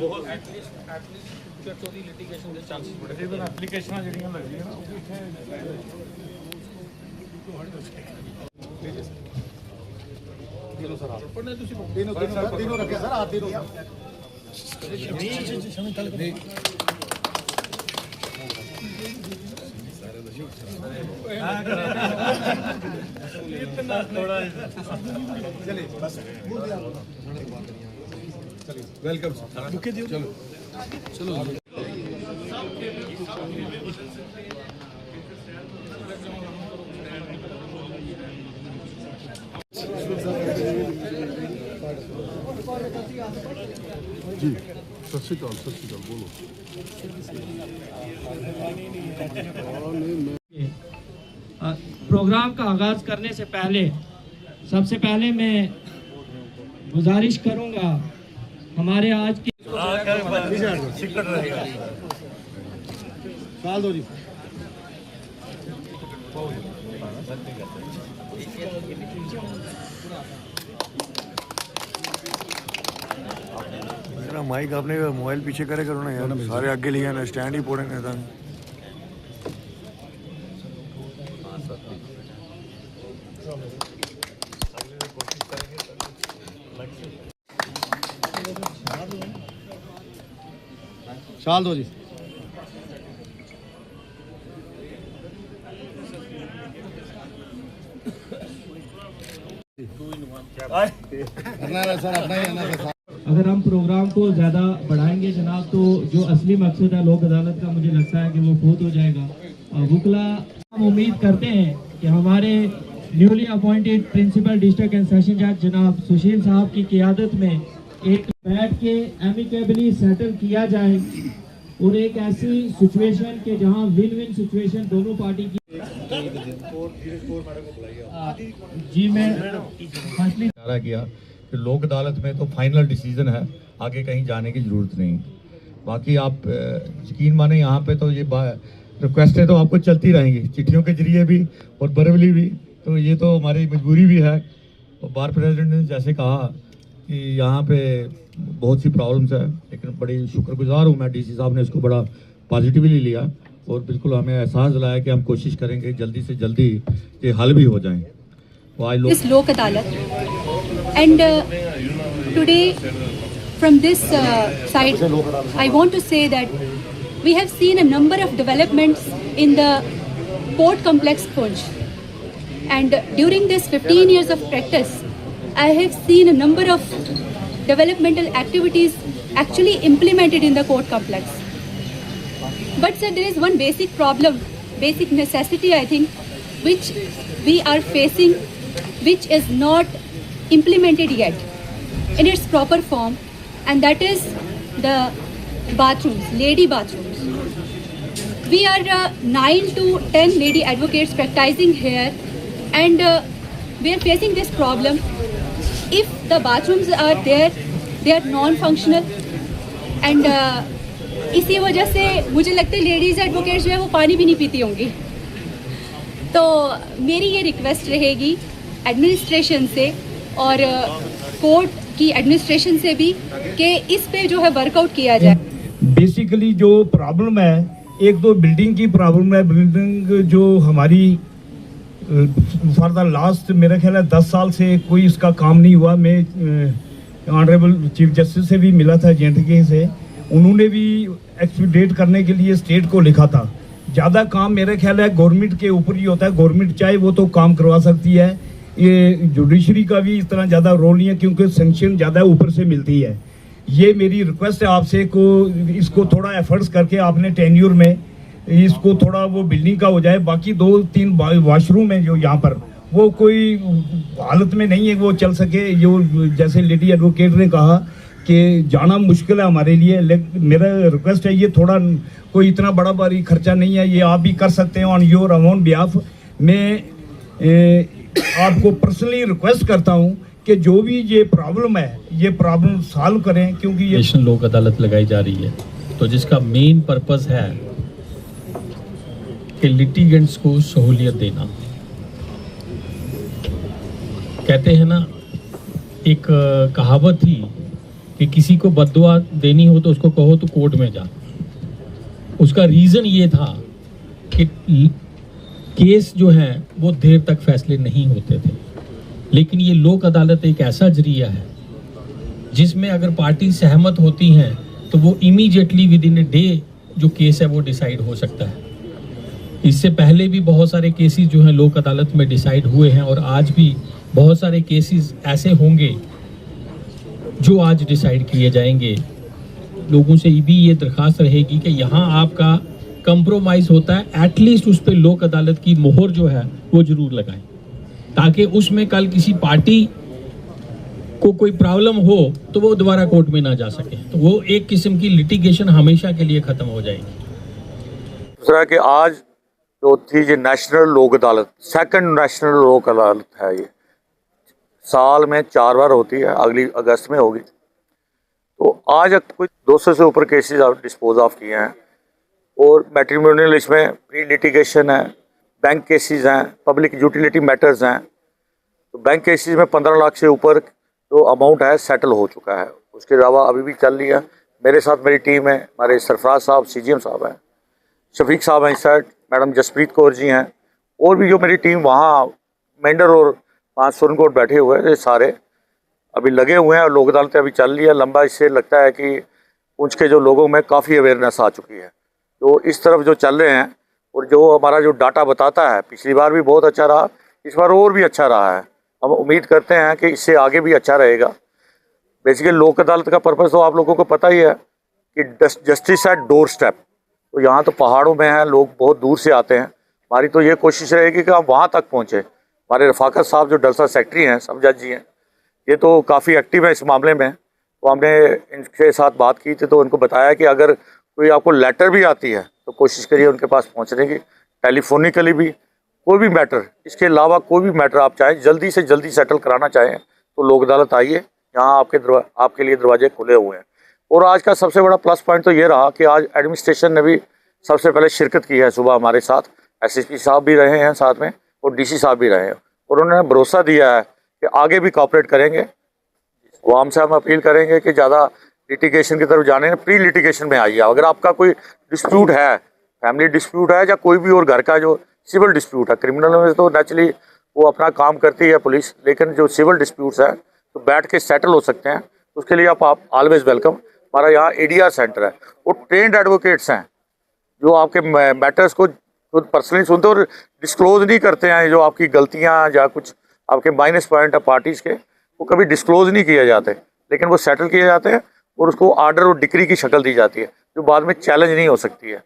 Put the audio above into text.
बहुत एटलीस्ट चोरी लिटिगेशन के चांसेस बड़े इवन एप्लीकेशनां ਜਿਹੜੀਆਂ ਲੱਗਦੀਆਂ ਨਾ ਉਹ ਵੀ ਇੱਥੇ दिनों सर पढ़ने ਤੁਸੀਂ दिनों रखे सर आप दिनों इतना थोड़ा चलिए बस चलिए वेलकम सर बुके दियो चलो चलो जी सत श्री अकाल बोलो। प्रोग्राम का आगाज करने से पहले सबसे पहले मैं गुजारिश करूंगा हमारे आज की दो जी माइक आपने मोबाइल पीछे करे करो ना यार, सारे आगे लिया ना स्टैंड ही पोड़े ना था। शाल दो जी सर अपना ही अगर हम प्रोग्राम को ज़्यादा बढ़ाएंगे जनाब तो जो असली मकसद है लोक अदालत का मुझे लगता है कि वो फौत हो जाएगा। वकला हम उम्मीद करते हैं कि हमारे newly appointed principal district and session जज जनाब सुशील साहब की क़ियादत में एक बैठ के एमिकेबली सेटल किया जाए और एक ऐसी सिचुएशन के जहां विन विन सिचुएशन दोनों पार्टी की। जी मैं इशारा किया कि लोक अदालत में तो फाइनल डिसीजन है, आगे कहीं जाने की ज़रूरत नहीं। बाकी आप यकीन माने यहाँ पे तो ये रिक्वेस्टें तो आपको चलती रहेंगी, चिट्ठियों के जरिए भी और बरवली भी, तो ये तो हमारी मजबूरी भी है। और बार प्रेसिडेंट ने जैसे कहा कि यहाँ पे बहुत सी प्रॉब्लम्स है, लेकिन बड़ी शुक्रगुजार हूँ मैं डीसी साहब ने इसको बड़ा पॉजिटिवली लिया और बिल्कुल हमें एहसास दिलाया कि हम कोशिश करेंगे जल्दी से जल्दी ये हल भी हो जाएँ। This Lok Adalat, and today from this side I want to say that we have seen a number of developments in the court complex Poonch, and during this 15 years of practice I have seen a number of developmental activities actually implemented in the court complex. But sir, there is one basic problem, basic necessity I think, which we are facing, which is not implemented yet in its proper form, and that is the bathrooms, lady bathrooms. We are 9 to 10 lady advocates practicing here, and we are facing this problem. If the bathrooms are there, they are non-functional, and इसी वजह से मुझे लगता है ladies advocates जो है वो पानी भी नहीं पीती होंगी। तो मेरी ये रिक्वेस्ट रहेगी एडमिनिस्ट्रेशन से और कोर्ट की एडमिनिस्ट्रेशन से भी कि इस पे जो है वर्कआउट किया जाए। बेसिकली जो प्रॉब्लम है, एक दो बिल्डिंग की प्रॉब्लम है। बिल्डिंग जो हमारी फॉर द लास्ट मेरा ख्याल है 10 साल से कोई इसका काम नहीं हुआ। मैं ऑनरेबल चीफ जस्टिस से भी मिला था JNK से, उन्होंने भी एक्सपीडिएट करने के लिए स्टेट को लिखा था। ज़्यादा काम मेरे ख्याल है गवर्नमेंट के ऊपर ही होता है, गवर्नमेंट चाहे वो तो काम करवा सकती है। ये जुडिशरी का भी इस तरह ज़्यादा रोल नहीं है क्योंकि सेंक्शन ज़्यादा ऊपर से मिलती है। ये मेरी रिक्वेस्ट है आपसे को इसको थोड़ा एफर्ट्स करके आपने टेन्यूर में इसको थोड़ा वो बिल्डिंग का हो जाए। बाकी 2-3 वॉशरूम है जो यहाँ पर वो कोई हालत में नहीं है वो चल सके। जो जैसे लेडी एडवोकेट ने कहा कि जाना मुश्किल है हमारे लिए, मेरा रिक्वेस्ट है ये थोड़ा कोई इतना बड़ा भारी खर्चा नहीं है, ये आप भी कर सकते हैं ऑन योर ओन बिहाफ। मैं आपको पर्सनली रिक्वेस्ट करता हूं कि जो भी ये प्रॉब्लम है ये प्रॉब्लम सॉल्व करें, क्योंकि ये नेशनल लोक अदालत लगाई जा रही है तो जिसका मेन पर्पस है कि लिटिगेंट्स को सहूलियत देना। कहते हैं ना, एक कहावत थी कि किसी को बद्दुआ देनी हो तो उसको कहो तो कोर्ट में जा। उसका रीज़न ये था कि केस जो है वो देर तक फैसले नहीं होते थे, लेकिन ये लोक अदालत एक ऐसा जरिया है जिसमें अगर पार्टी सहमत होती हैं तो वो immediately with in a day जो केस है वो डिसाइड हो सकता है। इससे पहले भी बहुत सारे केसेस जो हैं लोक अदालत में डिसाइड हुए हैं और आज भी बहुत सारे केसेस ऐसे होंगे जो आज डिसाइड किए जाएंगे। लोगों से भी ये दरख्वास्त रहेगी कि यहाँ आपका कंप्रोमाइज़ होता है, एटलीस्ट उस पर लोक अदालत की मोहर जो है वो जरूर लगाएं, ताकि उसमें कल किसी पार्टी को कोई प्रॉब्लम हो तो वो दोबारा कोर्ट में ना जा सके, तो वो एक किस्म की लिटिगेशन हमेशा के लिए ख़त्म हो जाएगी। दूसरा कि आज जो थी ये नेशनल लोक अदालत, सेकंड नेशनल लोक अदालत है, ये साल में 4 बार होती है, अगली अगस्त में होगी। तो आज कुछ 200 से ऊपर केसेस डिस्पोज ऑफ किए हैं और मैट्रिमोनियल इसमें प्री लिटिगेशन है, बैंक केसेस हैं, पब्लिक यूटिलिटी मैटर्स हैं। तो बैंक केसेस में 15 लाख से ऊपर जो अमाउंट है सेटल हो चुका है। उसके अलावा अभी भी चल रही है। मेरे साथ मेरी टीम है, हमारे सरफराज साहब CGM साहब हैं, शफीक साहब हैं इस साइड, मैडम जसप्रीत कौर जी हैं, और भी जो मेरी टीम वहाँ मेंढर और 5 सुरनकोट बैठे हुए हैं, ये सारे अभी लगे हुए हैं और लोक अदालतें अभी चल रही है। लंबा इससे लगता है कि पूंछ के जो लोगों में काफ़ी अवेयरनेस आ चुकी है, तो इस तरफ जो चल रहे हैं। और जो हमारा जो डाटा बताता है, पिछली बार भी बहुत अच्छा रहा, इस बार और भी अच्छा रहा है। हम उम्मीद करते हैं कि इससे आगे भी अच्छा रहेगा। बेसिकली लोक अदालत का पर्पज़ तो आप लोगों को पता ही है कि जस्टिस एट डोर स्टेप। तो यहाँ तो पहाड़ों में हैं, लोग बहुत दूर से आते हैं। हमारी तो ये कोशिश रहेगी कि हम वहाँ तक पहुँचे। हमारे रफाकत साहब जो डलसा सेक्रेटरी हैं, सब जज जी हैं, ये तो काफ़ी एक्टिव है इस मामले में। तो हमने इनके साथ बात की थी, तो उनको बताया कि अगर कोई आपको लेटर भी आती है तो कोशिश करिए उनके पास पहुँचने की, टेलीफोनिकली भी। कोई भी मैटर, इसके अलावा कोई भी मैटर आप चाहें जल्दी से जल्दी सेटल कराना चाहें तो लोक अदालत आइए, यहाँ आपके लिए दरवाजे खुले हुए हैं। और आज का सबसे बड़ा प्लस पॉइंट तो ये रहा कि आज एडमिनिस्ट्रेशन ने भी सबसे पहले शिरकत की है। सुबह हमारे साथ SSP साहब भी रहे हैं साथ में और DC साहब भी रहे हैं, और उन्होंने भरोसा दिया है कि आगे भी कॉपरेट करेंगे। आवाम से हम अपील करेंगे कि ज़्यादा लिटिगेशन की तरफ जाने, प्री लिटिगेशन में आइए। अगर आपका कोई डिस्प्यूट है, फैमिली डिस्प्यूट है या कोई भी और घर का जो सिविल डिस्प्यूट है, क्रिमिनल में तो नेचुरली वो अपना काम करती है पुलिस, लेकिन जो सिविल डिस्प्यूट्स हैं तो बैठ के सेटल हो सकते हैं। उसके लिए आप ऑलवेज वेलकम। हमारा यहाँ ADR सेंटर है और ट्रेंड एडवोकेट्स हैं जो आपके मैटर्स को खुद पर्सनली सुनते और डिस्क्लोज नहीं करते हैं। जो आपकी गलतियाँ या कुछ आपके माइनस पॉइंट है पार्टीज़ के, वो कभी डिस्क्लोज नहीं किए जाते, लेकिन वो सेटल किए जाते हैं और उसको आर्डर और डिक्री की शक्ल दी जाती है जो बाद में चैलेंज नहीं हो सकती है।